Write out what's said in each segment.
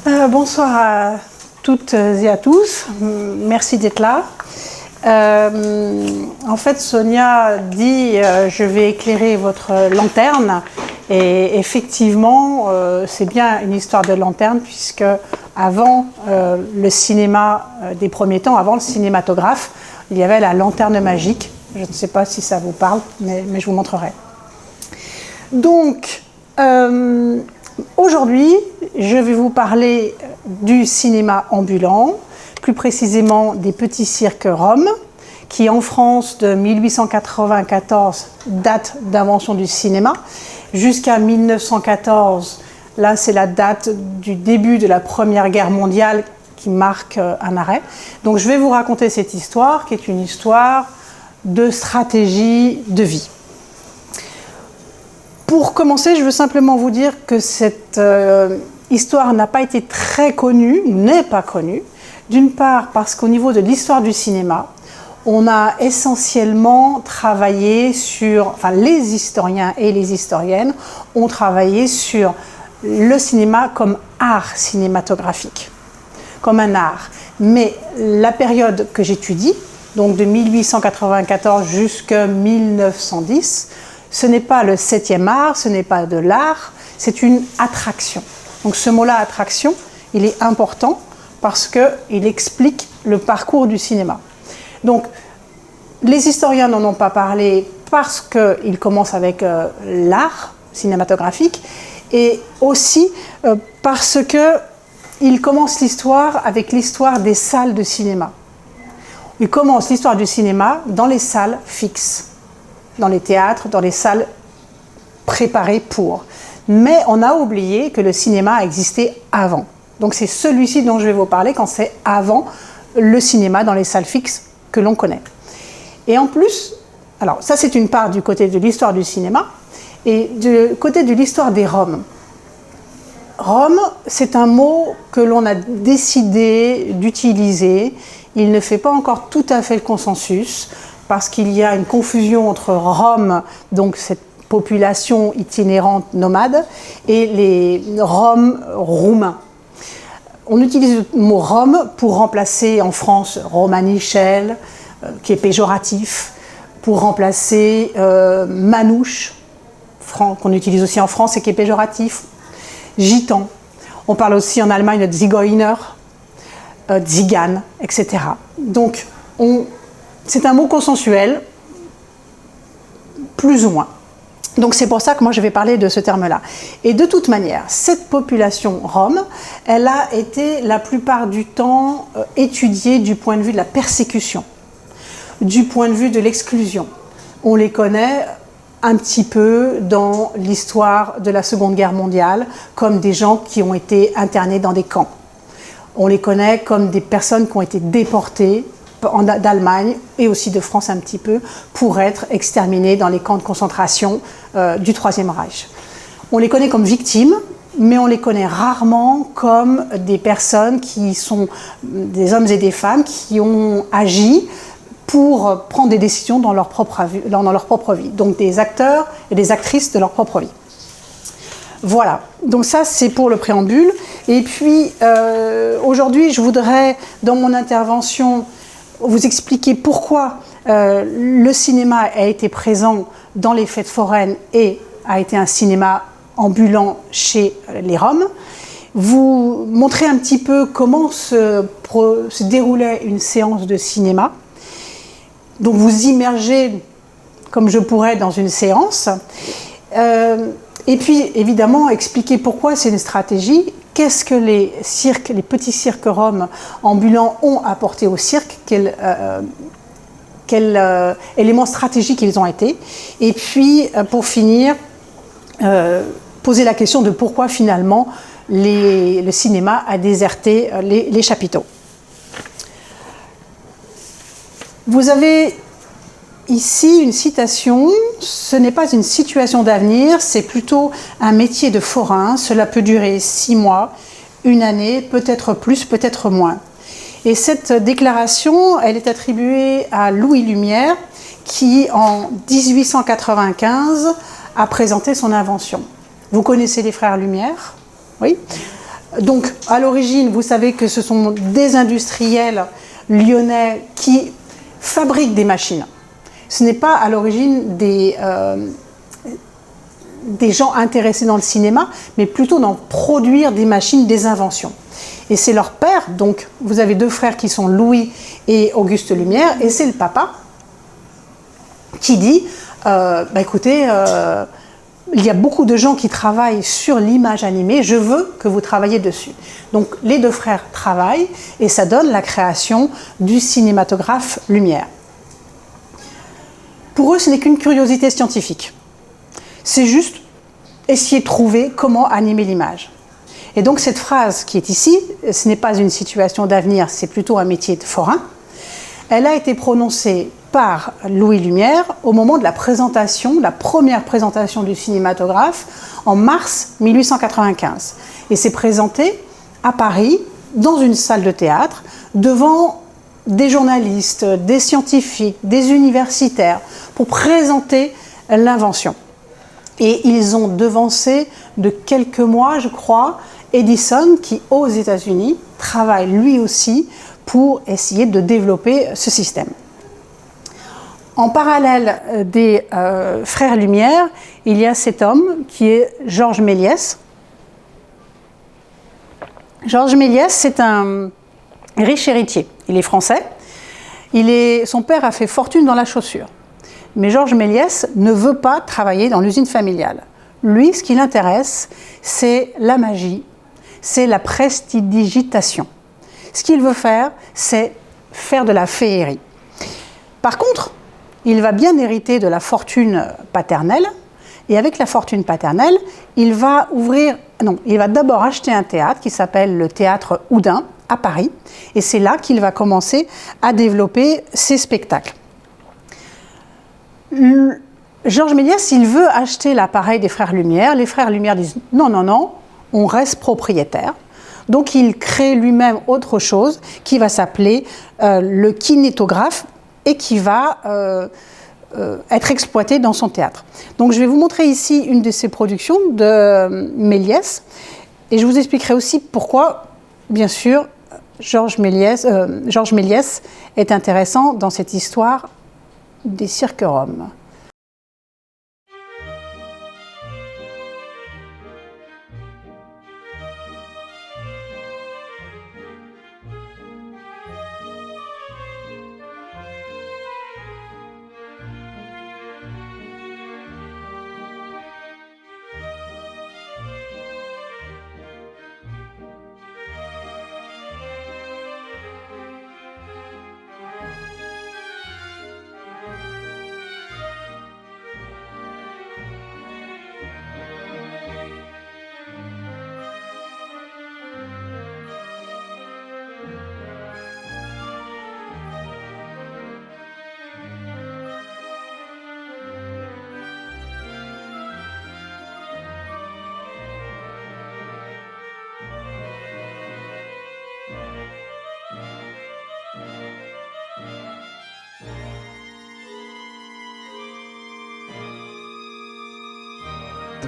Bonsoir à toutes et à tous. Merci d'être là. En fait, Sonia dit je vais éclairer votre lanterne. Et effectivement, c'est bien une histoire de lanterne, puisque avant le cinéma des premiers temps, avant le cinématographe, il y avait la lanterne magique. Je ne sais pas si ça vous parle, mais je vous montrerai. Donc, aujourd'hui, je vais vous parler du cinéma ambulant, plus précisément des petits cirques roms, qui en France de 1894 date d'invention du cinéma, jusqu'à 1914, là c'est la date du début de la Première Guerre mondiale qui marque un arrêt. Donc je vais vous raconter cette histoire, qui est une histoire de stratégie de vie. Pour commencer, je veux simplement vous dire que cette histoire n'a pas été très connue, n'est pas connue, d'une part parce qu'au niveau de l'histoire du cinéma, on a essentiellement travaillé sur, enfin les historiens et les historiennes ont travaillé sur le cinéma comme art cinématographique, comme un art. Mais la période que j'étudie, donc de 1894 jusqu'à 1910, ce n'est pas le 7e art, ce n'est pas de l'art, c'est une attraction. Donc ce mot-là, attraction, il est important parce qu'il explique le parcours du cinéma. Donc les historiens n'en ont pas parlé parce qu'ils commencent avec l'art cinématographique et aussi parce qu'ils commencent l'histoire avec l'histoire des salles de cinéma. Ils commencent l'histoire du cinéma dans les salles fixes, dans les théâtres, dans les salles préparées pour. Mais on a oublié que le cinéma a existé avant. Donc c'est celui-ci dont je vais vous parler quand c'est avant le cinéma dans les salles fixes que l'on connaît. Et en plus, alors ça c'est une part du côté de l'histoire du cinéma, et du côté de l'histoire des Roms. Rome, c'est un mot que l'on a décidé d'utiliser. Il ne fait pas encore tout à fait le consensus, parce qu'il y a une confusion entre Rome, donc cette population itinérante nomade, et les Roms roumains. On utilise le mot Rome pour remplacer en France Romanichel, qui est péjoratif, pour remplacer manouche, qu'on utilise aussi en France et qui est péjoratif, gitan. On parle aussi en Allemagne de Zigeuner, Zigan, etc. Donc, c'est un mot consensuel, plus ou moins. Donc c'est pour ça que moi je vais parler de ce terme-là. Et de toute manière, cette population rome, elle a été la plupart du temps étudiée du point de vue de la persécution, du point de vue de l'exclusion. On les connaît un petit peu dans l'histoire de la Seconde Guerre mondiale comme des gens qui ont été internés dans des camps. On les connaît comme des personnes qui ont été déportées d'Allemagne et aussi de France un petit peu pour être exterminés dans les camps de concentration du Troisième Reich. On les connaît comme victimes, mais on les connaît rarement comme des personnes qui sont des hommes et des femmes qui ont agi pour prendre des décisions dans leur propre vie. Donc des acteurs et des actrices de leur propre vie. Voilà, donc ça c'est pour le préambule. Et puis aujourd'hui je voudrais dans mon intervention vous expliquer pourquoi le cinéma a été présent dans les fêtes foraines et a été un cinéma ambulant chez les Roms. Vous montrer un petit peu comment se déroulait une séance de cinéma. Donc vous immergez comme je pourrais dans une séance. Et puis évidemment expliquer pourquoi c'est une stratégie. Qu'est-ce que les petits cirques roms ambulants ont apporté au cirque, quel éléments stratégiques ils ont été. Et puis, pour finir, poser la question de pourquoi finalement le cinéma a déserté les chapiteaux. Vous avez ici une citation, ce n'est pas une situation d'avenir, c'est plutôt un métier de forain, cela peut durer 6 mois, 1 année, peut-être plus, peut-être moins. Et cette déclaration, elle est attribuée à Louis Lumière, qui en 1895 a présenté son invention. Vous connaissez les frères Lumière ? Oui. Donc, à l'origine, vous savez que ce sont des industriels lyonnais qui fabriquent des machines. Ce n'est pas à l'origine des gens intéressés dans le cinéma, mais plutôt dans produire des machines, des inventions. Et c'est leur père, donc vous avez deux frères qui sont Louis et Auguste Lumière, et c'est le papa qui dit écoutez, il y a beaucoup de gens qui travaillent sur l'image animée, je veux que vous travailliez dessus. Donc les deux frères travaillent et ça donne la création du cinématographe Lumière. Pour eux, ce n'est qu'une curiosité scientifique. C'est juste essayer de trouver comment animer l'image. Et donc cette phrase qui est ici, ce n'est pas une situation d'avenir, c'est plutôt un métier de forain, elle a été prononcée par Louis Lumière au moment de la présentation, la première présentation du cinématographe en mars 1895. Et c'est présenté à Paris, dans une salle de théâtre, devant des journalistes, des scientifiques, des universitaires, pour présenter l'invention. Et ils ont devancé de quelques mois, je crois, Edison, qui aux États-Unis travaille lui aussi pour essayer de développer ce système. En parallèle des frères Lumière, il y a cet homme qui est Georges Méliès. Georges Méliès, c'est un riche héritier. Il est français. Son père a fait fortune dans la chaussure. Mais Georges Méliès ne veut pas travailler dans l'usine familiale. Lui, ce qui l'intéresse, c'est la magie, c'est la prestidigitation. Ce qu'il veut faire, c'est faire de la féerie. Par contre, il va bien hériter de la fortune paternelle, et avec la fortune paternelle, il va d'abord acheter un théâtre qui s'appelle le Théâtre Houdin à Paris, et c'est là qu'il va commencer à développer ses spectacles. Georges Méliès, il veut acheter l'appareil des frères Lumière. Les frères Lumière disent non, non, non, on reste propriétaire. Donc il crée lui-même autre chose qui va s'appeler le kinétographe et qui va être exploité dans son théâtre. Donc je vais vous montrer ici une de ses productions de Méliès et je vous expliquerai aussi pourquoi, bien sûr, Georges Méliès est intéressant dans cette histoire des cirques roms.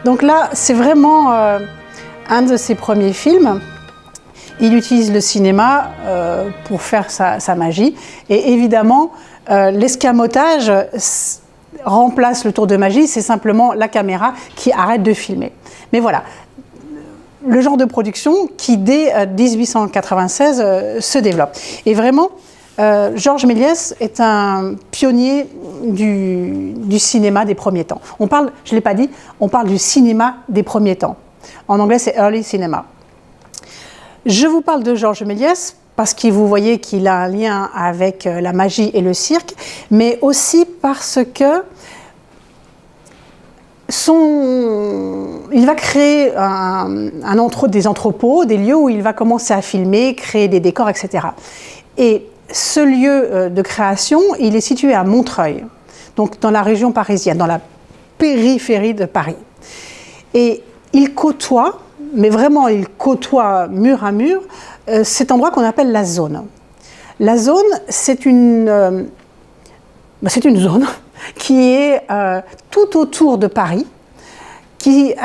Donc là, c'est vraiment un de ses premiers films. Il utilise le cinéma pour faire sa magie. Et évidemment, l'escamotage remplace le tour de magie, c'est simplement la caméra qui arrête de filmer. Mais voilà, le genre de production qui, dès 1896, se développe. Et vraiment, Georges Méliès est un pionnier du cinéma des premiers temps. On parle, je ne l'ai pas dit, on parle du cinéma des premiers temps. En anglais, c'est early cinema. Je vous parle de Georges Méliès parce que vous voyez qu'il a un lien avec la magie et le cirque, mais aussi parce que il va créer des entrepôts, des lieux où il va commencer à filmer, créer des décors, etc. Et ce lieu de création, il est situé à Montreuil, donc dans la région parisienne, dans la périphérie de Paris. Et il côtoie, mais vraiment il côtoie mur à mur, cet endroit qu'on appelle la zone. La zone, c'est une zone qui est tout autour de Paris, qui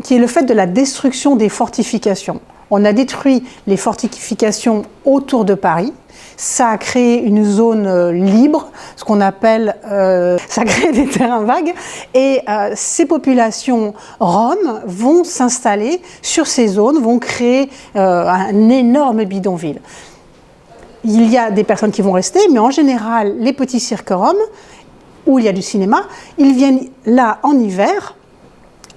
qui est le fait de la destruction des fortifications. On a détruit les fortifications autour de Paris. Ça a créé une zone libre, ce qu'on appelle, ça a créé des terrains vagues, et ces populations roms vont s'installer sur ces zones, vont créer un énorme bidonville. Il y a des personnes qui vont rester, mais en général, les petits cirques roms, où il y a du cinéma, ils viennent là en hiver,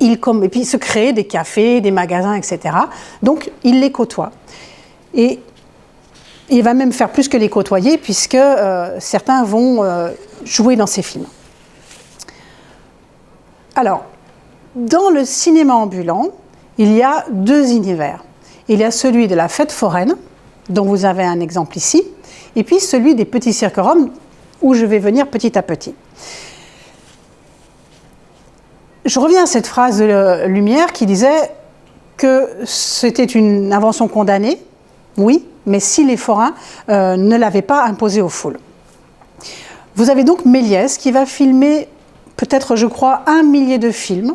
et puis se créent des cafés, des magasins, etc. Donc, ils les côtoient. Et il va même faire plus que les côtoyer, puisque certains vont jouer dans ces films. Alors, dans le cinéma ambulant, il y a deux univers. Il y a celui de la fête foraine, dont vous avez un exemple ici, et puis celui des petits cirques roms, où je vais venir petit à petit. Je reviens à cette phrase de Lumière qui disait que c'était une invention condamnée, oui, mais si les forains ne l'avaient pas imposée aux foules. Vous avez donc Méliès qui va filmer peut-être, je crois, 1 millier de films.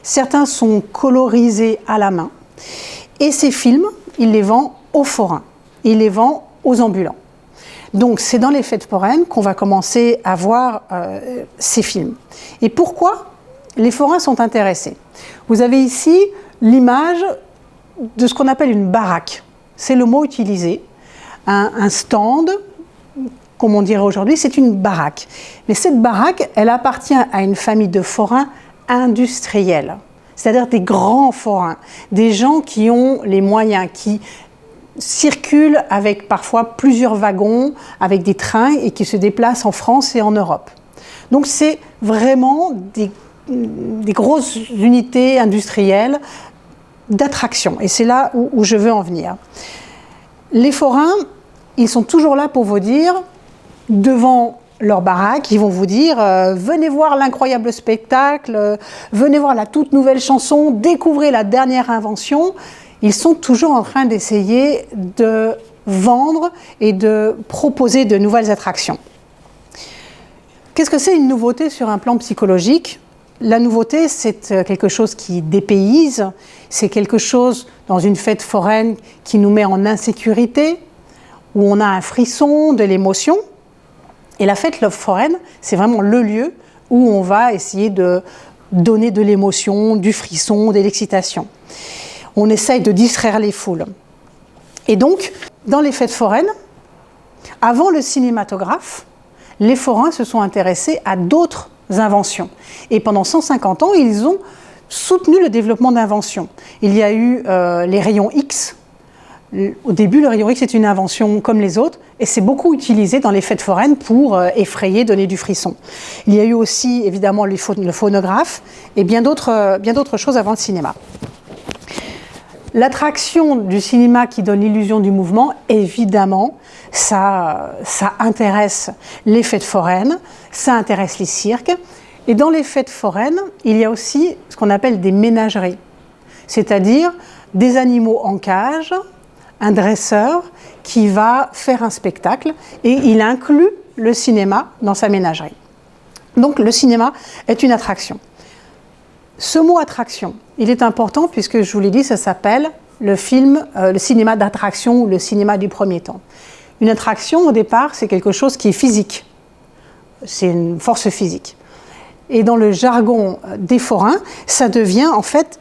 Certains sont colorisés à la main. Et ces films, il les vend aux forains. Il les vend aux ambulants. Donc c'est dans les fêtes foraines qu'on va commencer à voir ces films. Et pourquoi les forains sont intéressés? Vous avez ici l'image de ce qu'on appelle une baraque. C'est le mot utilisé. Un stand, comme on dirait aujourd'hui, c'est une baraque. Mais cette baraque, elle appartient à une famille de forains industriels. C'est-à-dire des grands forains, des gens qui ont les moyens, qui circulent avec parfois plusieurs wagons, avec des trains et qui se déplacent en France et en Europe. Donc c'est vraiment des grosses unités industrielles d'attraction. Et c'est là où je veux en venir. Les forains, ils sont toujours là pour vous dire, devant leur baraque, ils vont vous dire venez voir l'incroyable spectacle, venez voir la toute nouvelle chanson, découvrez la dernière invention. Ils sont toujours en train d'essayer de vendre et de proposer de nouvelles attractions. Qu'est-ce que c'est une nouveauté sur un plan psychologique? La nouveauté, c'est quelque chose qui dépayse, c'est quelque chose dans une fête foraine qui nous met en insécurité, où on a un frisson, de l'émotion. Et la fête foraine, c'est vraiment le lieu où on va essayer de donner de l'émotion, du frisson, de l'excitation. On essaye de distraire les foules. Et donc, dans les fêtes foraines, avant le cinématographe, les forains se sont intéressés à d'autres inventions. Et pendant 150 ans, ils ont soutenu le développement d'inventions. Il y a eu les rayons X. Au début, le rayon X est une invention comme les autres, et c'est beaucoup utilisé dans les fêtes foraines pour effrayer, donner du frisson. Il y a eu aussi, évidemment, le phonographe, et bien d'autres choses avant le cinéma. L'attraction du cinéma qui donne l'illusion du mouvement, évidemment, ça intéresse les fêtes foraines, ça intéresse les cirques. Et dans les fêtes foraines, il y a aussi ce qu'on appelle des ménageries, c'est-à-dire des animaux en cage, un dresseur qui va faire un spectacle et il inclut le cinéma dans sa ménagerie. Donc le cinéma est une attraction. Ce mot attraction, il est important puisque je vous l'ai dit, ça s'appelle le cinéma d'attraction ou le cinéma du premier temps. Une attraction au départ, c'est quelque chose qui est physique, c'est une force physique. Et dans le jargon des forains, ça devient en fait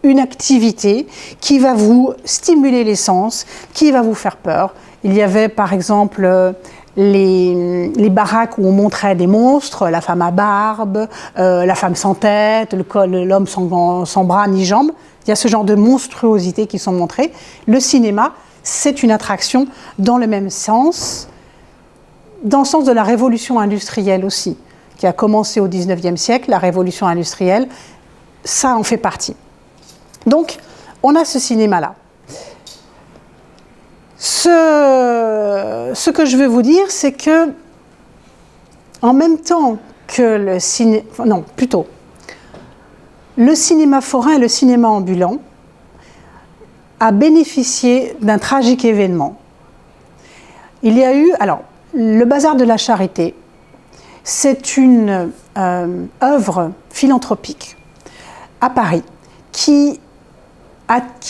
une activité qui va vous stimuler les sens, qui va vous faire peur. Il y avait par exemple les baraques où on montrait des monstres, la femme à barbe, la femme sans tête, l'homme sans bras ni jambes. Il y a ce genre de monstruosités qui sont montrées. Le cinéma, c'est une attraction dans le même sens, dans le sens de la révolution industrielle aussi, qui a commencé au XIXe siècle, la révolution industrielle, ça en fait partie. Donc, on a ce cinéma-là. Ce que je veux vous dire, c'est que, en même temps que le cinéma forain et le cinéma ambulant a bénéficié d'un tragique événement. Il y a eu, le Bazar de la Charité, c'est une œuvre philanthropique à Paris, qui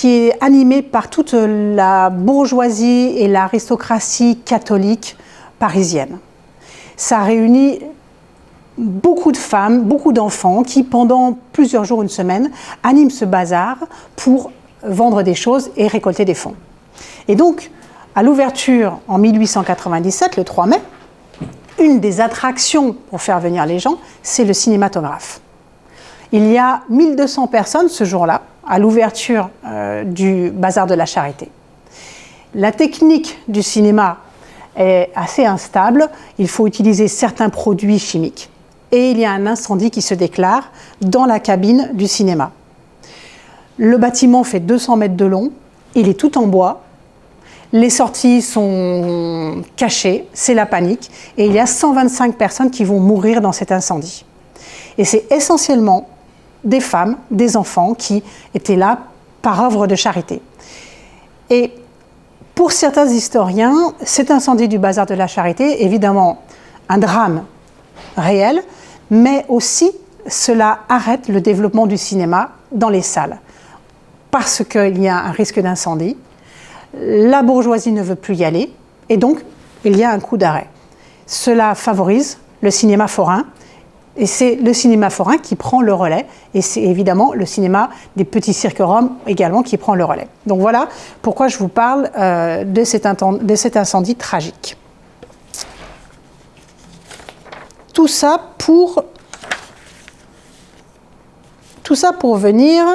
est animé par toute la bourgeoisie et l'aristocratie catholique parisienne. Ça réunit beaucoup de femmes, beaucoup d'enfants qui, pendant plusieurs jours, une semaine, animent ce bazar pour vendre des choses et récolter des fonds. Et donc, à l'ouverture en 1897, le 3 mai, une des attractions pour faire venir les gens, c'est le cinématographe. Il y a 1200 personnes ce jour-là, à l'ouverture du bazar de la Charité. La technique du cinéma est assez instable, il faut utiliser certains produits chimiques. Et il y a un incendie qui se déclare dans la cabine du cinéma. Le bâtiment fait 200 mètres de long, il est tout en bois, les sorties sont cachées, c'est la panique, et il y a 125 personnes qui vont mourir dans cet incendie. Et c'est essentiellement des femmes, des enfants qui étaient là par œuvre de charité. Et pour certains historiens, cet incendie du bazar de la Charité est évidemment un drame réel, mais aussi cela arrête le développement du cinéma dans les salles. Parce qu'il y a un risque d'incendie, la bourgeoisie ne veut plus y aller, et donc il y a un coup d'arrêt. Cela favorise le cinéma forain, et c'est le cinéma forain qui prend le relais, et c'est évidemment le cinéma des petits cirques roms également qui prend le relais. Donc voilà pourquoi je vous parle de cet incendie tragique. Tout ça pour venir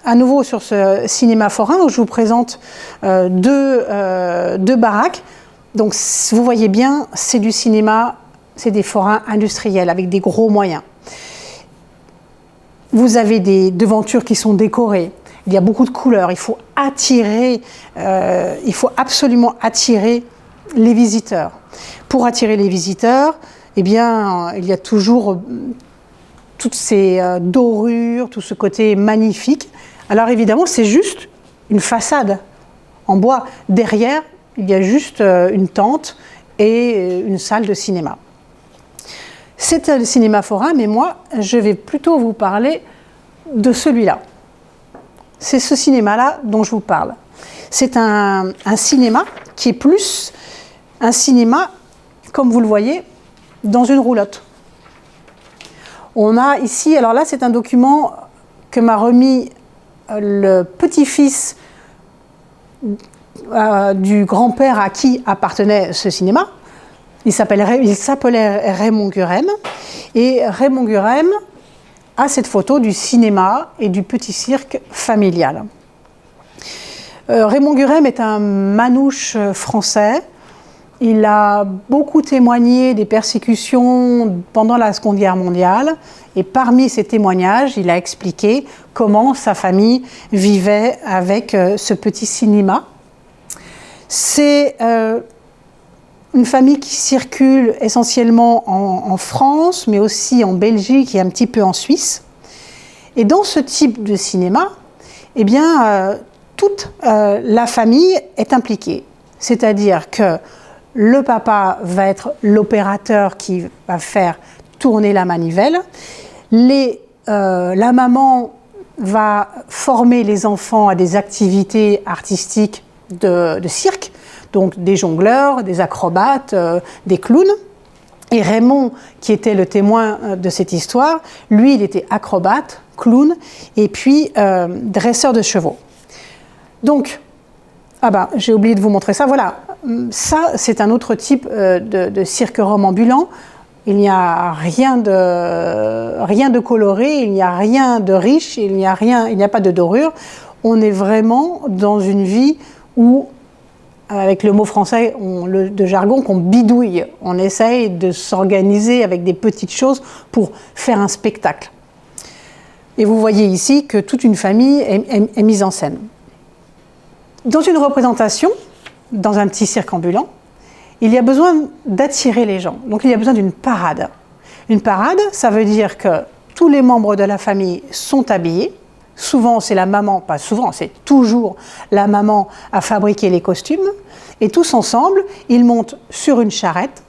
à nouveau sur ce cinéma forain où je vous présente deux baraques. Donc vous voyez bien, c'est du cinéma, c'est des forains industriels avec des gros moyens. Vous avez des devantures qui sont décorées. Il y a beaucoup de couleurs. Il faut absolument attirer les visiteurs. Pour attirer les visiteurs, eh bien, il y a toujours toutes ces dorures, tout ce côté magnifique. Alors évidemment, c'est juste une façade en bois. Derrière, il y a juste une tente et une salle de cinéma. C'est le cinéma forain, mais moi, je vais plutôt vous parler de celui-là. C'est ce cinéma-là dont je vous parle. C'est un cinéma qui est plus un cinéma, comme vous le voyez, dans une roulotte. On a ici, alors là, c'est un document que m'a remis le petit-fils du grand-père à qui appartenait ce cinéma. Il s'appelait Raymond Gurem. Et Raymond Gurem a cette photo du cinéma et du petit cirque familial. Raymond Gurem est un manouche français. Il a beaucoup témoigné des persécutions pendant la Seconde Guerre mondiale. Et parmi ces témoignages, il a expliqué comment sa famille vivait avec ce petit cinéma. C'est une famille qui circule essentiellement en France, mais aussi en Belgique et un petit peu en Suisse. Et dans ce type de cinéma, eh bien, toute la famille est impliquée. C'est-à-dire que le papa va être l'opérateur qui va faire tourner la manivelle. La maman va former les enfants à des activités artistiques de cirque, donc des jongleurs, des acrobates, des clowns. Et Raymond, qui était le témoin de cette histoire, lui, il était acrobate, clown, et puis dresseur de chevaux. Donc, j'ai oublié de vous montrer ça. Voilà, ça, c'est un autre type de cirque rome ambulant. Il n'y a rien de coloré, il n'y a rien de riche, il n'y a pas de dorure. On est vraiment dans une vie où, avec le mot français de jargon, qu'on bidouille. On essaye de s'organiser avec des petites choses pour faire un spectacle. Et vous voyez ici que toute une famille est mise en scène. Dans une représentation, dans un petit cirque ambulant, il y a besoin d'attirer les gens. Donc il y a besoin d'une parade. Une parade, ça veut dire que tous les membres de la famille sont habillés. Souvent, c'est la maman, pas souvent, c'est toujours la maman à fabriquer les costumes. Et tous ensemble, ils montent sur une charrette,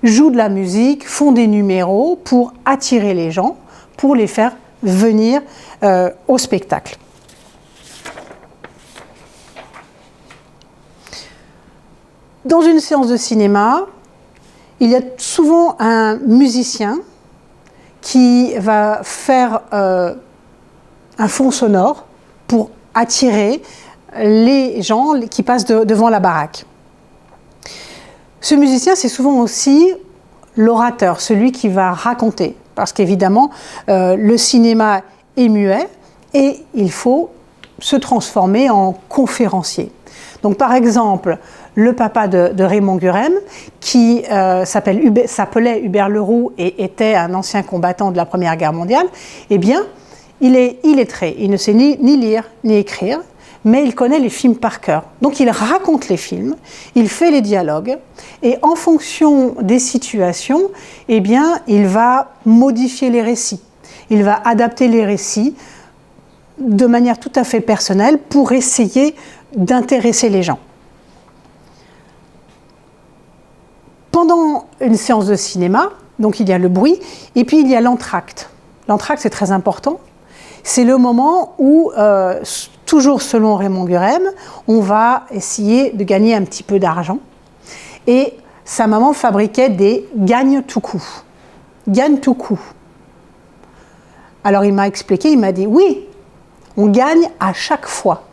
jouent de la musique, font des numéros pour attirer les gens, pour les faire venir au spectacle. Dans une séance de cinéma, il y a souvent un musicien qui va faire un fond sonore pour attirer les gens qui passent devant la baraque. Ce musicien, c'est souvent aussi l'orateur, celui qui va raconter, parce qu'évidemment, le cinéma est muet et il faut se transformer en conférencier. Donc par exemple, le papa de Raymond Gurême, qui s'appelait Hubert Leroux et était un ancien combattant de la Première Guerre mondiale, eh bien, il est illettré. Il ne sait ni lire ni écrire, mais il connaît les films par cœur. Donc il raconte les films, il fait les dialogues, et en fonction des situations, eh bien, il va modifier les récits. Il va adapter les récits de manière tout à fait personnelle pour essayer d'intéresser les gens. Pendant une séance de cinéma, donc il y a le bruit, et puis il y a l'entracte. L'entracte, c'est très important. C'est le moment où, toujours selon Raymond Gurême, on va essayer de gagner un petit peu d'argent. Et sa maman fabriquait des gagne-tout-coup. Gagne-tout-coup. Alors il m'a expliqué, il m'a dit, oui, on gagne à chaque fois.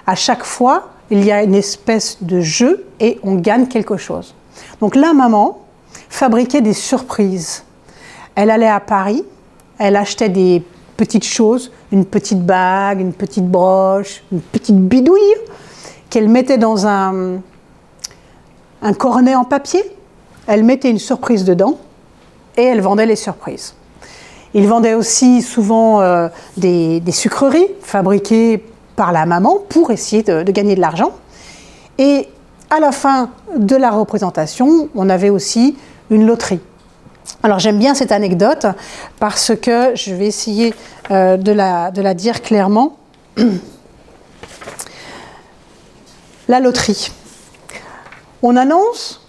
À chaque fois, il y a une espèce de jeu et on gagne quelque chose. Donc la maman fabriquait des surprises. Elle allait à Paris, elle achetait des petites choses, une petite bague, une petite broche, une petite bidouille qu'elle mettait dans un cornet en papier. Elle mettait une surprise dedans et elle vendait les surprises. Il vendait aussi souvent des sucreries fabriquées par la maman pour essayer de gagner de l'argent. Et à la fin de la représentation, on avait aussi une loterie. Alors j'aime bien cette anecdote parce que je vais essayer de la dire clairement. La loterie. On annonce,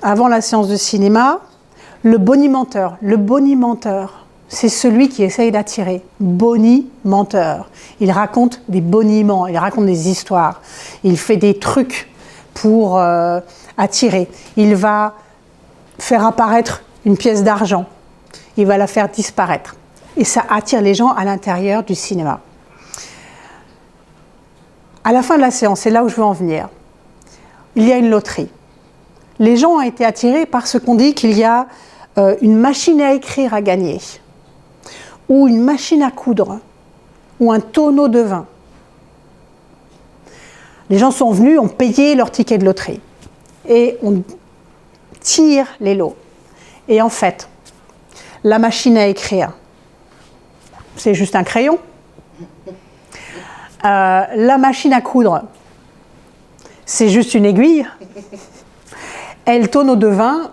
avant la séance de cinéma, le bonimenteur. Le bonimenteur, c'est celui qui essaye d'attirer. Bonimenteur. Il raconte des boniments, il raconte des histoires. Il fait des trucs pour attirer. Il va faire apparaître une pièce d'argent. Il va la faire disparaître. Et ça attire les gens à l'intérieur du cinéma. À la fin de la séance, c'est là où je veux en venir, il y a une loterie. Les gens ont été attirés parce qu'on dit qu'il y a une machine à écrire à gagner, ou une machine à coudre, ou un tonneau de vin. Les gens sont venus, ont payé leur ticket de loterie. Et on tire les lots. Et en fait, la machine à écrire, c'est juste un crayon. La machine à coudre, c'est juste une aiguille. Et le tonneau de vin,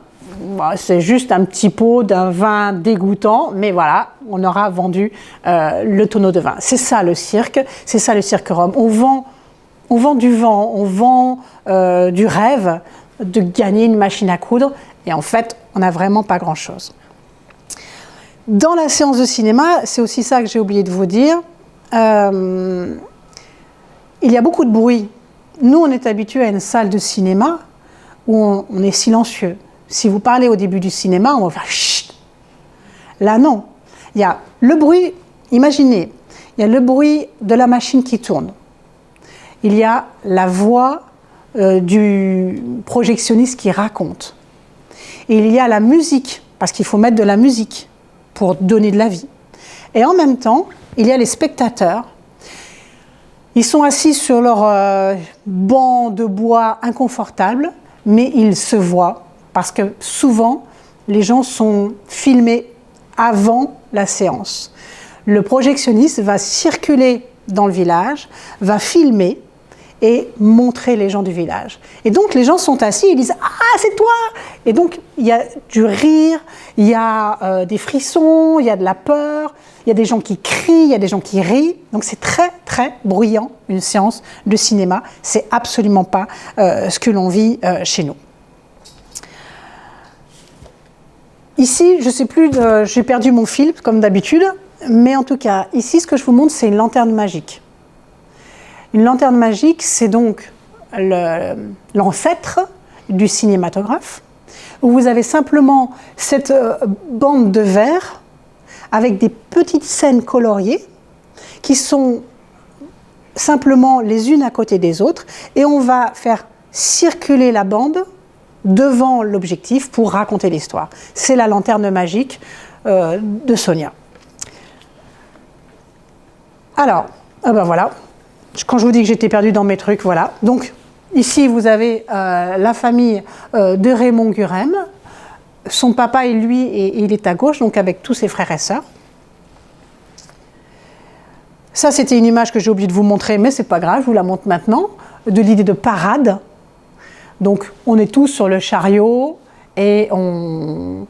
c'est juste un petit pot d'un vin dégoûtant, mais voilà, on aura vendu le tonneau de vin. C'est ça le cirque, c'est ça le cirque Rome. On vend du vent, on vend du rêve de gagner une machine à coudre, et en fait, on n'a vraiment pas grand-chose. Dans la séance de cinéma, c'est aussi ça que j'ai oublié de vous dire, il y a beaucoup de bruit. Nous, on est habitués à une salle de cinéma où on est silencieux. Si vous parlez au début du cinéma, on va faire chut. Là, non. Il y a le bruit, imaginez, il y a le bruit de la machine qui tourne. Il y a la voix du projectionniste qui raconte. Et il y a la musique, parce qu'il faut mettre de la musique pour donner de la vie. Et en même temps, il y a les spectateurs. Ils sont assis sur leur banc de bois inconfortable, mais ils se voient, parce que souvent, les gens sont filmés avant la séance. Le projectionniste va circuler dans le village, va filmer et montrer les gens du village. Et donc, les gens sont assis, ils disent « Ah, c'est toi !» Et donc, il y a du rire, il y a des frissons, il y a de la peur, il y a des gens qui crient, il y a des gens qui rient. Donc, c'est très, très bruyant, une séance de cinéma. C'est absolument pas ce que l'on vit chez nous. Ici, je ne sais plus, j'ai perdu mon fil, comme d'habitude. Mais en tout cas, ici, ce que je vous montre, c'est une lanterne magique. Une lanterne magique, c'est donc l'ancêtre du cinématographe, où vous avez simplement cette bande de verre avec des petites scènes coloriées qui sont simplement les unes à côté des autres, et on va faire circuler la bande devant l'objectif pour raconter l'histoire. C'est la lanterne magique de Sonia. Alors, ben voilà, quand je vous dis que j'étais perdue dans mes trucs, voilà. Donc, ici, vous avez la famille de Raymond Gurem. Son papa, lui, il est à gauche, donc avec tous ses frères et sœurs. Ça, c'était une image que j'ai oublié de vous montrer, mais c'est pas grave, je vous la montre maintenant, de l'idée de parade. Donc, on est tous sur le chariot et on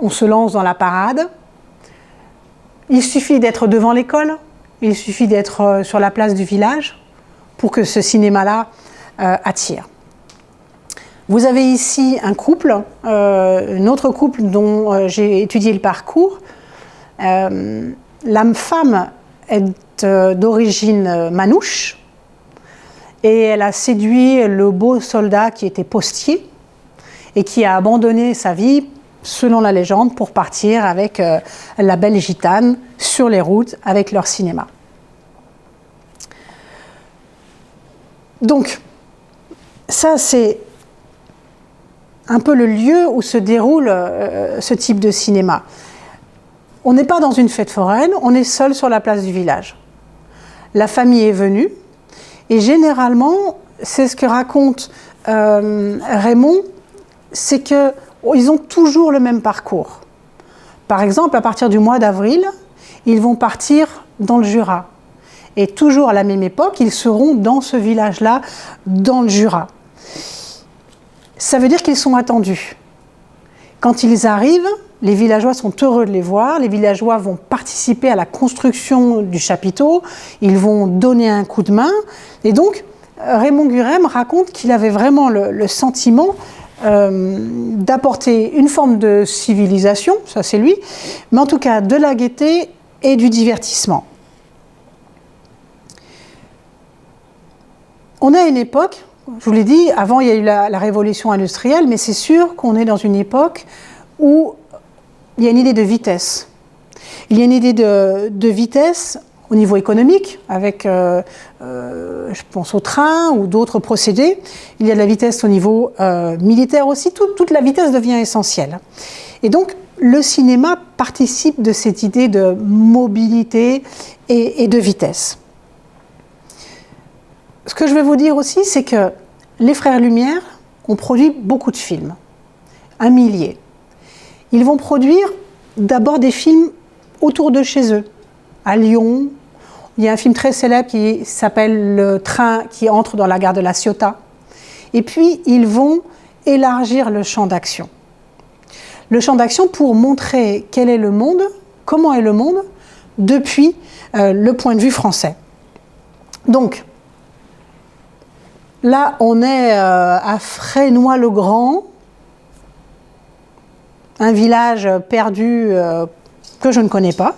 se lance dans la parade. Il suffit d'être devant l'école, il suffit d'être sur la place du village pour que ce cinéma-là attire. Vous avez ici un couple, un autre couple dont j'ai étudié le parcours. La femme est d'origine manouche et elle a séduit le beau soldat qui était postier et qui a abandonné sa vie, selon la légende, pour partir avec la belle gitane sur les routes avec leur cinéma. Donc, ça c'est un peu le lieu où se déroule ce type de cinéma. On n'est pas dans une fête foraine, on est seul sur la place du village. La famille est venue, et généralement, c'est ce que raconte Raymond, c'est qu'ils ont toujours le même parcours. Par exemple, à partir du mois d'avril, ils vont partir dans le Jura. Et toujours à la même époque, ils seront dans ce village-là, dans le Jura. Ça veut dire qu'ils sont attendus. Quand ils arrivent, les villageois sont heureux de les voir, les villageois vont participer à la construction du chapiteau, ils vont donner un coup de main. Et donc, Raymond Gurem raconte qu'il avait vraiment le sentiment d'apporter une forme de civilisation, ça c'est lui, mais en tout cas de la gaieté et du divertissement. On est à une époque, je vous l'ai dit, avant il y a eu la révolution industrielle, mais c'est sûr qu'on est dans une époque où il y a une idée de vitesse. Il y a une idée de vitesse au niveau économique, avec, je pense au train ou d'autres procédés. Il y a de la vitesse au niveau militaire aussi. Toute la vitesse devient essentielle. Et donc, le cinéma participe de cette idée de mobilité et de vitesse. Ce que je vais vous dire aussi, c'est que les frères Lumière ont produit beaucoup de films, 1 millier. Ils vont produire d'abord des films autour de chez eux, à Lyon. Il y a un film très célèbre qui s'appelle Le train qui entre dans la gare de La Ciotat. Et puis, ils vont élargir le champ d'action. Le champ d'action pour montrer quel est le monde, comment est le monde, depuis le point de vue français. Donc, là, on est à Frénois-le-Grand, un village perdu que je ne connais pas.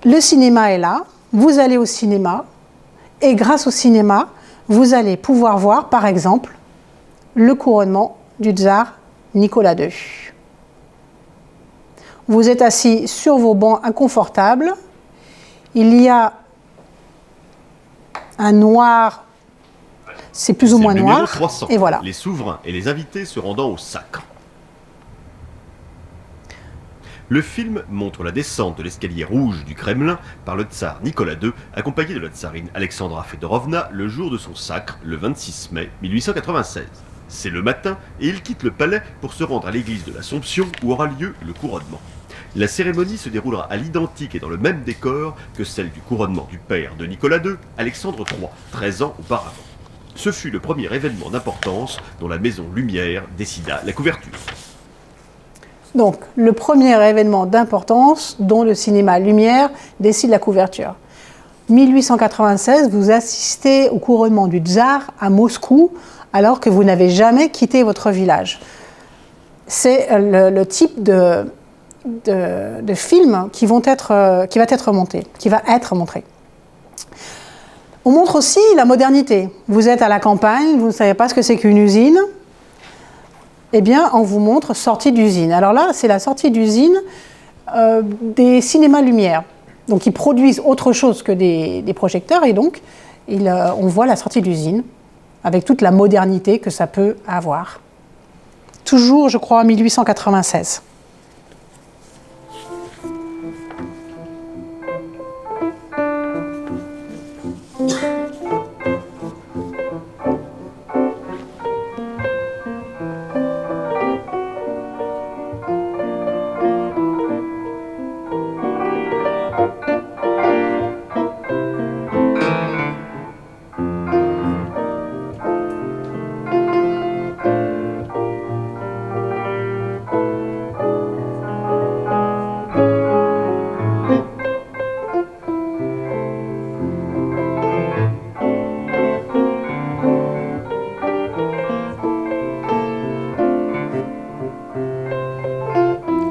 Le cinéma est là, vous allez au cinéma, et grâce au cinéma, vous allez pouvoir voir, par exemple, le couronnement du tsar Nicolas II. Vous êtes assis sur vos bancs inconfortables, il y a un noir, c'est plus ou moins noir, 300, et voilà. Les souverains et les invités se rendant au sacre. Le film montre la descente de l'escalier rouge du Kremlin par le tsar Nicolas II, accompagné de la tsarine Alexandra Fedorovna, le jour de son sacre, le 26 mai 1896. C'est le matin et il quitte le palais pour se rendre à l'église de l'Assomption où aura lieu le couronnement. La cérémonie se déroulera à l'identique et dans le même décor que celle du couronnement du père de Nicolas II, Alexandre III, 13 ans auparavant. Ce fut le premier événement d'importance dont la maison Lumière décida la couverture. Donc, le premier événement d'importance dont le cinéma Lumière décide la couverture. 1896, vous assistez au couronnement du tsar à Moscou alors que vous n'avez jamais quitté votre village. C'est le type de film qui va être montré. On montre aussi la modernité. Vous êtes à la campagne, vous ne savez pas ce que c'est qu'une usine. Eh bien, on vous montre sortie d'usine. Alors là, c'est la sortie d'usine des cinémas Lumière. Donc, ils produisent autre chose que des projecteurs et donc, on voit la sortie d'usine avec toute la modernité que ça peut avoir. Toujours, je crois, en 1896.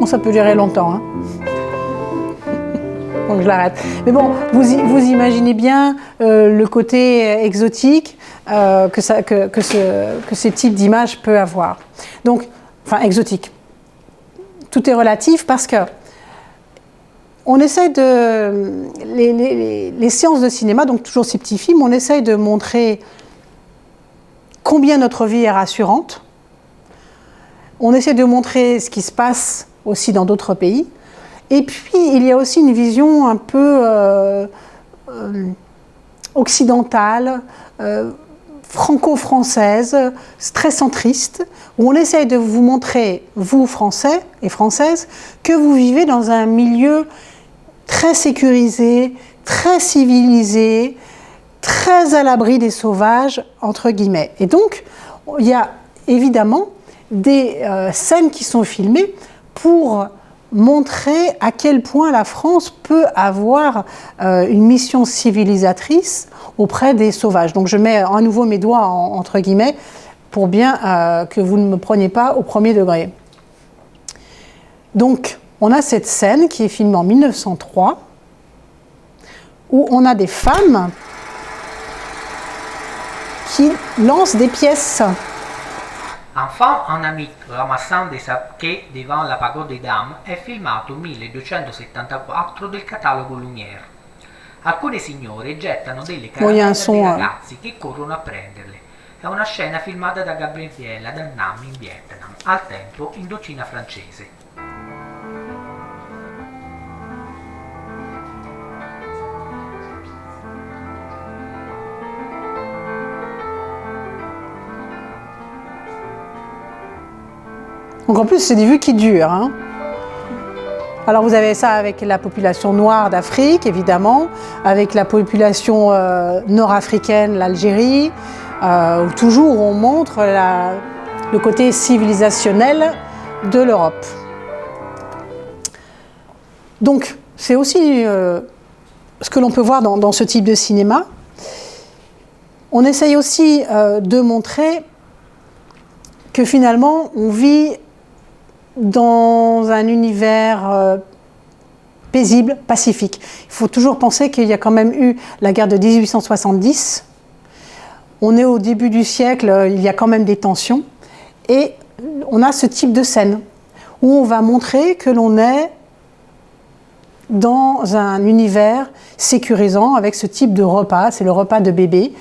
Ça peut durer longtemps, hein. Donc je l'arrête. Mais bon, vous imaginez bien le côté exotique que ce type d'image peut avoir. Donc, enfin exotique. Tout est relatif parce que on essaye les séances de cinéma, donc toujours ces petits films, on essaye de montrer combien notre vie est rassurante. On essaie de montrer ce qui se passe aussi dans d'autres pays. Et puis, il y a aussi une vision un peu occidentale, franco-française, très centriste, où on essaye de vous montrer, vous, Français et Françaises, que vous vivez dans un milieu très sécurisé, très civilisé, très à l'abri des sauvages, entre guillemets. Et donc, il y a évidemment des scènes qui sont filmées pour montrer à quel point la France peut avoir une mission civilisatrice auprès des sauvages. Donc je mets à nouveau mes doigts entre guillemets pour bien que vous ne me preniez pas au premier degré. Donc on a cette scène qui est filmée en 1903 où on a des femmes qui lancent des pièces. Enfant en amic ramassant des sacchets devant la pagode des dames è filmato 1274 del catalogo Lumière. Alcune signore gettano delle caramelle ai ragazzi che corrono a prenderle. È una scena filmata da Gabriella Da Nam in Vietnam, al tempo Indocina francese. Donc en plus, c'est des vues qui durent, hein. Alors vous avez ça avec la population noire d'Afrique, évidemment, avec la population nord-africaine, l'Algérie, où toujours on montre le côté civilisationnel de l'Europe. Donc c'est aussi ce que l'on peut voir dans ce type de cinéma. On essaye aussi de montrer que finalement on vit dans un univers paisible, pacifique. Il faut toujours penser qu'il y a quand même eu la guerre de 1870. On est au début du siècle, il y a quand même des tensions. Et on a ce type de scène où on va montrer que l'on est dans un univers sécurisant avec ce type de repas. C'est le repas de bébé.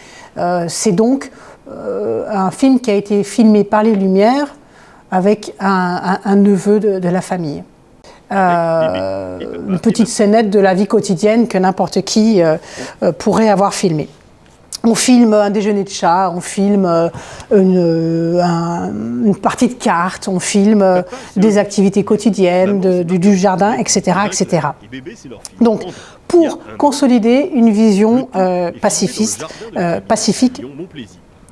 C'est donc un film qui a été filmé par les Lumières avec un neveu de la famille. Une petite scénette de la vie quotidienne que n'importe qui pourrait avoir filmé. On filme un déjeuner de chat, on filme une partie de cartes, on filme des activités quotidiennes, du jardin, etc., etc. Donc, pour consolider une vision pacifique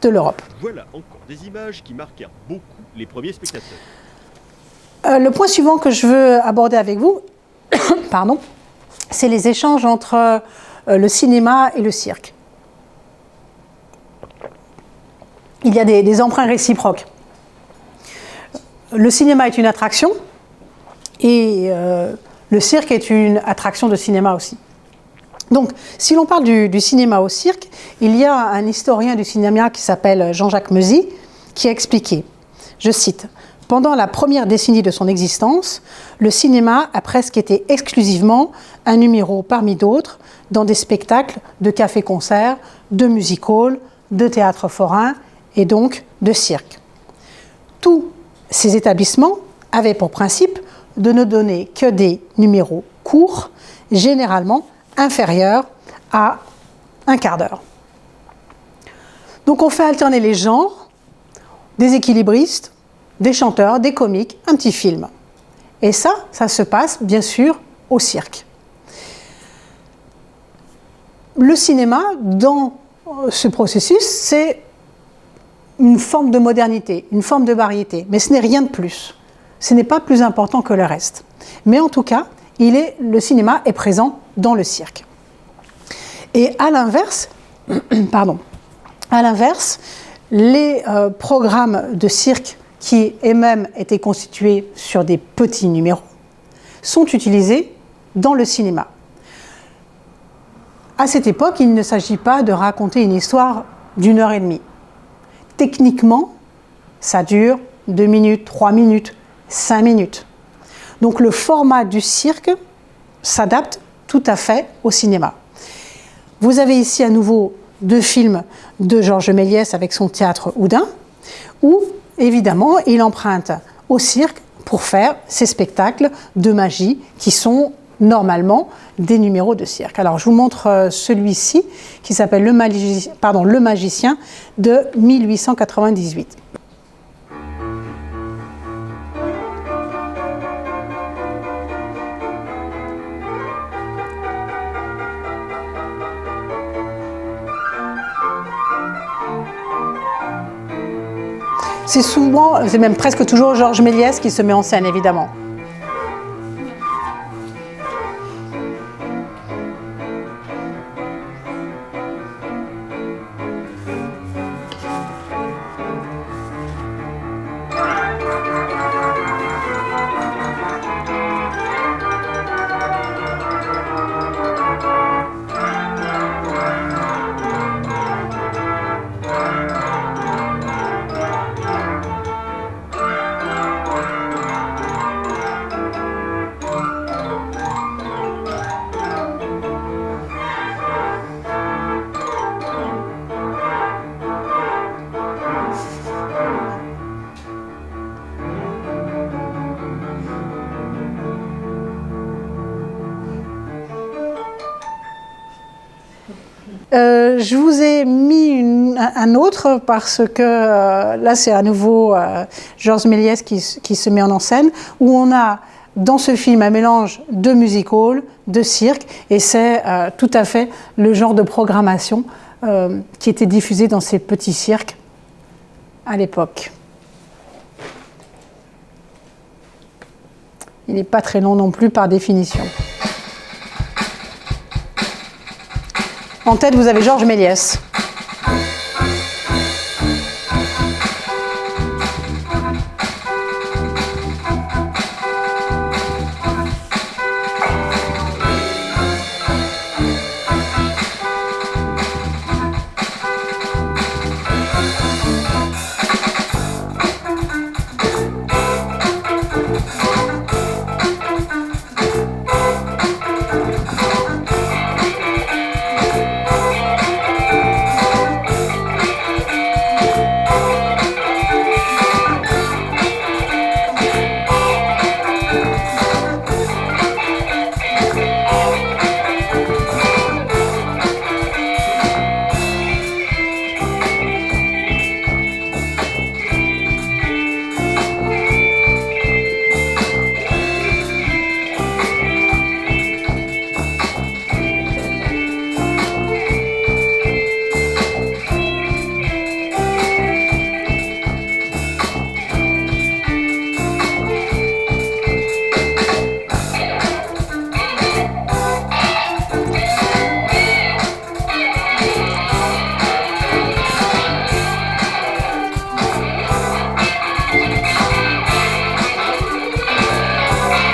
de l'Europe. Voilà encore des images qui marquèrent beaucoup les premiers spectateurs. Le point suivant que je veux aborder avec vous, pardon, c'est les échanges entre le cinéma et le cirque. Il y a des emprunts réciproques. Le cinéma est une attraction Et le cirque est une attraction de cinéma aussi. Donc, si l'on parle du cinéma au cirque, il y a un historien du cinéma qui s'appelle Jean-Jacques Meuzy qui a expliqué, je cite, « Pendant la première décennie de son existence, le cinéma a presque été exclusivement un numéro parmi d'autres dans des spectacles de café-concert, de music-hall, de théâtre forain et donc de cirque. Tous ces établissements avaient pour principe de ne donner que des numéros courts, généralement inférieurs à un quart d'heure. Donc on fait alterner les genres, des équilibristes, des chanteurs, des comiques, un petit film. Et ça se passe bien sûr au cirque. Le cinéma, dans ce processus, c'est une forme de modernité, une forme de variété, mais ce n'est rien de plus. Ce n'est pas plus important que le reste. Mais en tout cas, le cinéma est présent dans le cirque. Et à l'inverse, les programmes de cirque qui eux-mêmes étaient constitués sur des petits numéros sont utilisés dans le cinéma. À cette époque, il ne s'agit pas de raconter une histoire d'1h30. Techniquement, ça dure 2 minutes, 3 minutes, 5 minutes. Donc le format du cirque s'adapte tout à fait au cinéma. Vous avez ici à nouveau 2 films de Georges Méliès avec son théâtre Houdin, où évidemment il emprunte au cirque pour faire ces spectacles de magie qui sont normalement des numéros de cirque. Alors je vous montre celui-ci qui s'appelle Le Magicien de 1898. C'est même presque toujours Georges Méliès qui se met en scène, évidemment. Je vous ai mis un autre parce que là c'est à nouveau Georges Méliès qui se met en scène, où on a dans ce film un mélange de music-hall, de cirque, et c'est tout à fait le genre de programmation qui était diffusé dans ces petits cirques à l'époque. Il n'est pas très long non plus par définition. En tête, vous avez Georges Méliès.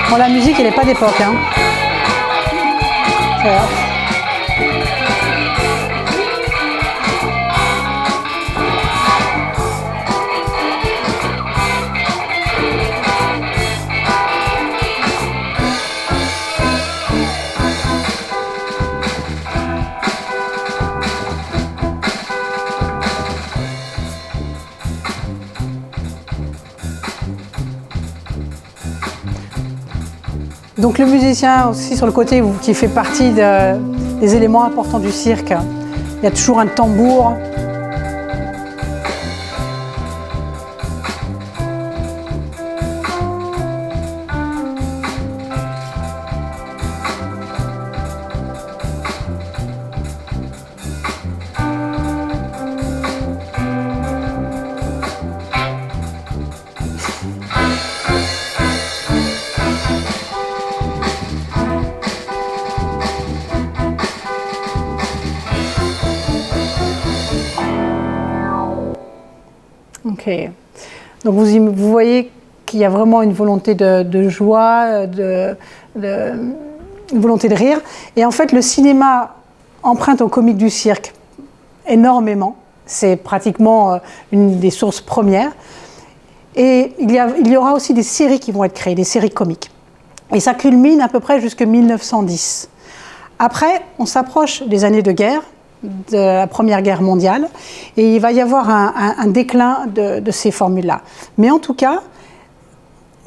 Bon, la musique, elle n'est pas d'époque. Hein. Voilà. Donc le musicien aussi sur le côté qui fait partie des éléments importants du cirque. Il y a toujours un tambour. Ok. Donc vous voyez qu'il y a vraiment une volonté de joie, une volonté de rire. Et en fait, le cinéma emprunte au comique du cirque énormément. C'est pratiquement une des sources premières. Et il y aura aussi des séries qui vont être créées, des séries comiques. Et ça culmine à peu près jusqu'en 1910. Après, on s'approche des années de guerre, de la Première Guerre mondiale, et il va y avoir un déclin de ces formules-là. Mais en tout cas,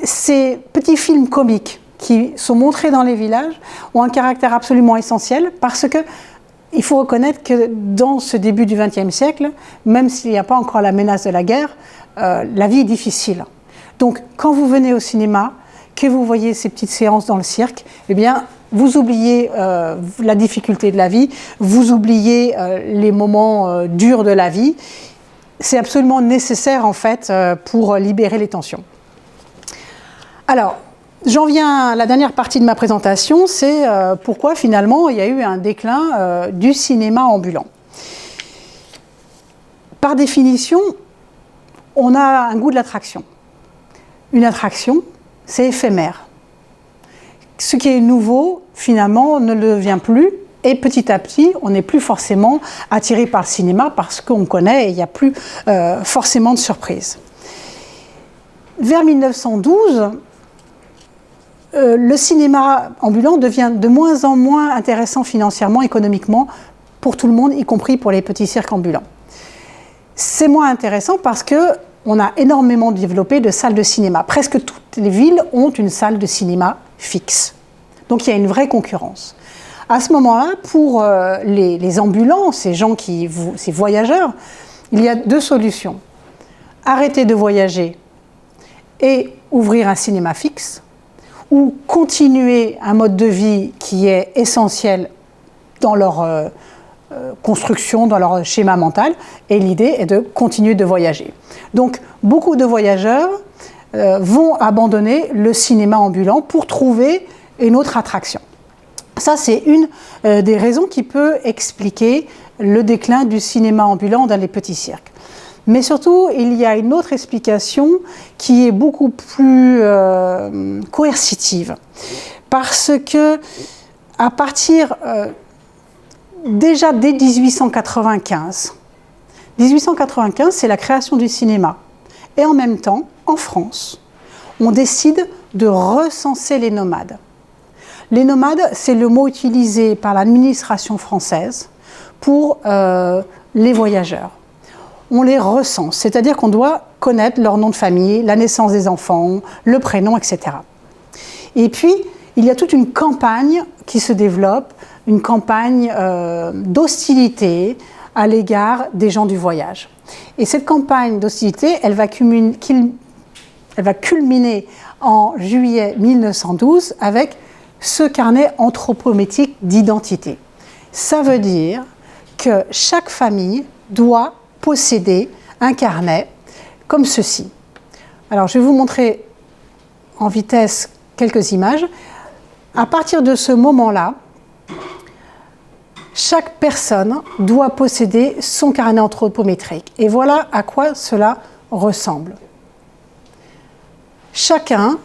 ces petits films comiques qui sont montrés dans les villages ont un caractère absolument essentiel parce que il faut reconnaître que dans ce début du XXe siècle, même s'il n'y a pas encore la menace de la guerre, la vie est difficile. Donc, quand vous venez au cinéma, que vous voyez ces petites séances dans le cirque, eh bien, vous oubliez la difficulté de la vie, vous oubliez les moments durs de la vie. C'est absolument nécessaire, en fait, pour libérer les tensions. Alors, j'en viens à la dernière partie de ma présentation, c'est pourquoi, finalement, il y a eu un déclin du cinéma ambulant. Par définition, on a un goût de l'attraction. Une attraction, c'est éphémère. Ce qui est nouveau, finalement, ne le devient plus. Et petit à petit, on n'est plus forcément attiré par le cinéma parce qu'on connaît et il n'y a plus forcément de surprise. Vers 1912, le cinéma ambulant devient de moins en moins intéressant financièrement, économiquement, pour tout le monde, y compris pour les petits cirques ambulants. C'est moins intéressant parce qu'on a énormément développé de salles de cinéma. Presque toutes les villes ont une salle de cinéma fixe. Donc il y a une vraie concurrence. À ce moment-là, pour les ambulants, ces voyageurs, il y a deux solutions. Arrêter de voyager et ouvrir un cinéma fixe, ou continuer un mode de vie qui est essentiel dans leur construction, dans leur schéma mental, et l'idée est de continuer de voyager. Donc beaucoup de voyageurs vont abandonner le cinéma ambulant pour trouver une autre attraction. Ça, c'est une des raisons qui peut expliquer le déclin du cinéma ambulant dans les petits cirques. Mais surtout, il y a une autre explication qui est beaucoup plus coercitive. Parce que, à partir, déjà dès 1895, c'est la création du cinéma. Et en même temps, en France, on décide de recenser les nomades. Les nomades, c'est le mot utilisé par l'administration française pour les voyageurs. On les recense, c'est-à-dire qu'on doit connaître leur nom de famille, la naissance des enfants, le prénom, etc. Et puis, il y a toute une campagne qui se développe, une campagne d'hostilité à l'égard des gens du voyage. Et cette campagne d'hostilité, elle va culminer en juillet 1912 avec ce carnet anthropométrique d'identité. Ça veut dire que chaque famille doit posséder un carnet comme ceci. Alors, je vais vous montrer en vitesse quelques images. À partir de ce moment-là, chaque personne doit posséder son carnet anthropométrique. Et voilà à quoi cela ressemble. Chacun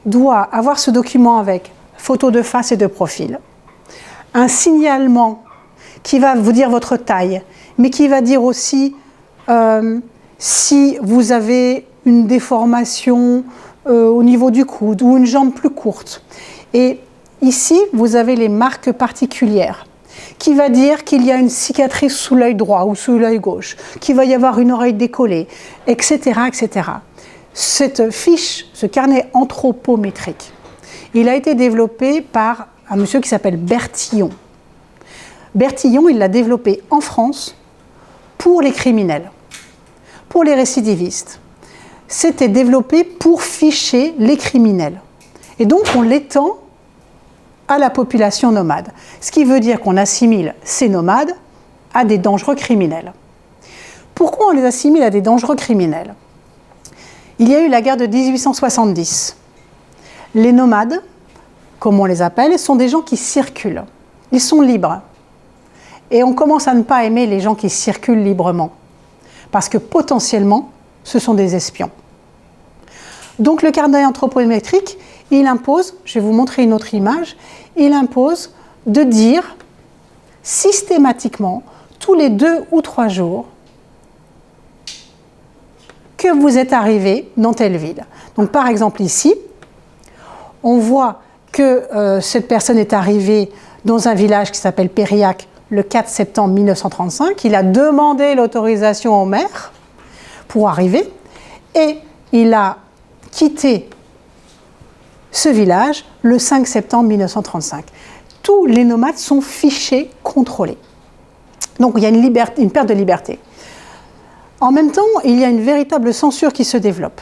doit avoir ce document avec photo de face et de profil, un signalement qui va vous dire votre taille, mais qui va dire aussi si vous avez une déformation au niveau du coude ou une jambe plus courte. Et ici, vous avez les marques particulières, qui va dire qu'il y a une cicatrice sous l'œil droit ou sous l'œil gauche, qu'il va y avoir une oreille décollée, etc., etc. Cette fiche, ce carnet anthropométrique, il a été développé par un monsieur qui s'appelle Bertillon. Bertillon, il l'a développé en France pour les criminels, pour les récidivistes. C'était développé pour ficher les criminels. Et donc, on l'étend à la population nomade. Ce qui veut dire qu'on assimile ces nomades à des dangereux criminels. Pourquoi on les assimile à des dangereux criminels? Il y a eu la guerre de 1870. Les nomades, comme on les appelle, sont des gens qui circulent. Ils sont libres. Et on commence à ne pas aimer les gens qui circulent librement. Parce que potentiellement, ce sont des espions. Donc le carnet anthropométrique, il impose, je vais vous montrer une autre image, il impose de dire systématiquement, tous les 2 ou 3 jours, que vous êtes arrivé dans telle ville. Donc par exemple ici, on voit que cette personne est arrivée dans un village qui s'appelle Périac le 4 septembre 1935. Il a demandé l'autorisation au maire pour arriver et il a quitté ce village le 5 septembre 1935. Tous les nomades sont fichés, contrôlés. Donc il y a une perte de liberté. En même temps, il y a une véritable censure qui se développe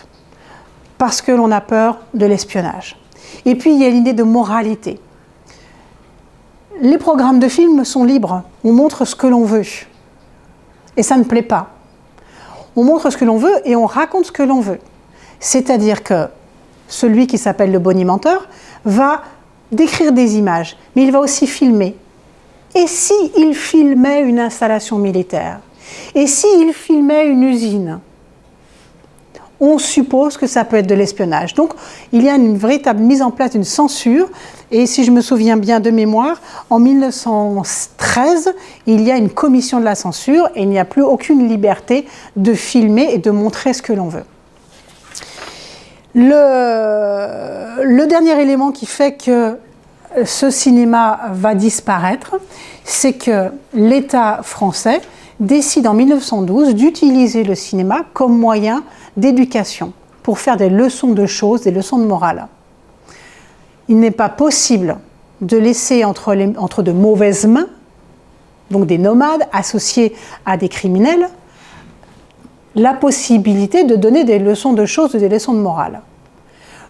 parce que l'on a peur de l'espionnage. Et puis il y a l'idée de moralité. Les programmes de films sont libres, on montre ce que l'on veut. Et ça ne plaît pas. On montre ce que l'on veut et on raconte ce que l'on veut. C'est-à-dire que celui qui s'appelle le bonimenteur va décrire des images, mais il va aussi filmer. Et s'il filmait une installation militaire? Et s'il filmait une usine? On suppose que ça peut être de l'espionnage. Donc, il y a une véritable mise en place d'une censure. Et si je me souviens bien de mémoire, en 1913, il y a une commission de la censure et il n'y a plus aucune liberté de filmer et de montrer ce que l'on veut. Le dernier élément qui fait que ce cinéma va disparaître, c'est que l'État français décide en 1912 d'utiliser le cinéma comme moyen d'éducation pour faire des leçons de choses, des leçons de morale. Il n'est pas possible de laisser entre de mauvaises mains, donc des nomades associés à des criminels, la possibilité de donner des leçons de choses, des leçons de morale.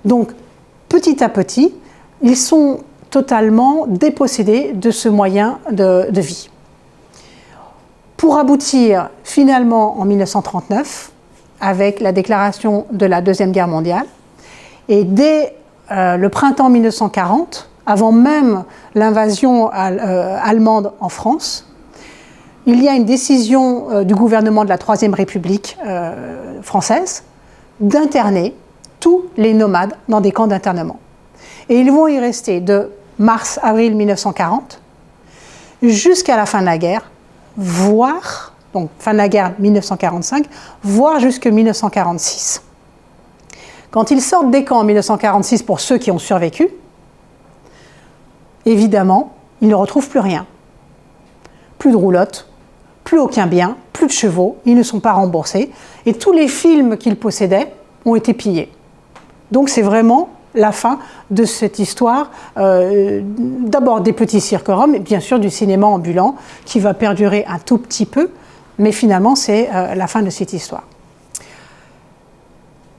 Donc, petit à petit, ils sont totalement dépossédés de ce moyen de vie. Pour aboutir finalement en 1939, avec la déclaration de la Deuxième Guerre mondiale, et dès le printemps 1940, avant même l'invasion allemande en France, il y a une décision du gouvernement de la Troisième République française d'interner tous les nomades dans des camps d'internement. Et ils vont y rester de mars-avril 1940 jusqu'à la fin de la guerre, voire, donc fin de la guerre 1945, voire jusqu'en 1946. Quand ils sortent des camps en 1946, pour ceux qui ont survécu, évidemment, ils ne retrouvent plus rien. Plus de roulotte, plus aucun bien, plus de chevaux, ils ne sont pas remboursés, et tous les films qu'ils possédaient ont été pillés. Donc c'est vraiment la fin de cette histoire, d'abord des petits cirques roms, et bien sûr du cinéma ambulant, qui va perdurer un tout petit peu, mais finalement c'est la fin de cette histoire.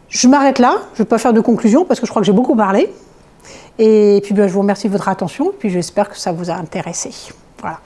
Je m'arrête là, je ne vais pas faire de conclusion, parce que je crois que j'ai beaucoup parlé, et puis je vous remercie de votre attention, et puis j'espère que ça vous a intéressé. Voilà.